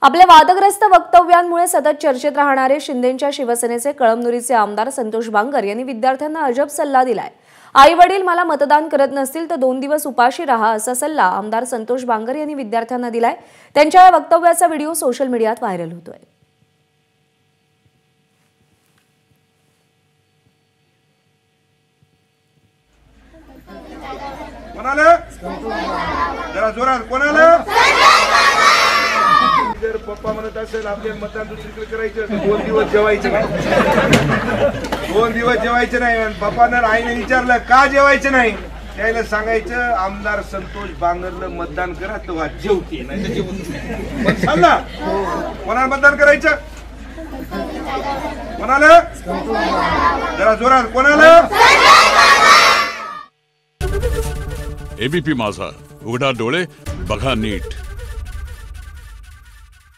आपल्या वादग्रस्त वक्तव्यांमुळे सतत चर्चेत राहणारे शिंदेंच्या शिवसेनेचे कळमनुरीचे आमदार संतोष बांगर यांनी विद्यार्थ्यांना अजब सल्ला दिलाय। आई-वडील मला मतदान करत नसतील तर 2 दिवस उपाशी राहा असा सल्ला आमदार संतोष बांगर यांनी विद्यार्थ्यांना दिलाय। त्यांच्या या वक्तव्याचा व्हिडिओ सोशल मीडियात व्हायरल होतोय। कोणाला जरा जोरात कोणाला जर पप्पा म्हणत असेल आपल्याला मतदान दुसरीकडे करायचं 2 दिवस जेवायचं नाही 2 दिवस जेवायचं नाही। पप्पानं आईने विचारलं का जेवायचं नाही त्याला सांगायचं आमदार संतोष बांगरला मतदान करा तेव्हा जेवते नाही तर जेवत पण सांगा कोणाला मतदान करायचं कोणाला जरा जोरात कोणाला। एबीपी माझा, उघडा डोळे बघा नीट।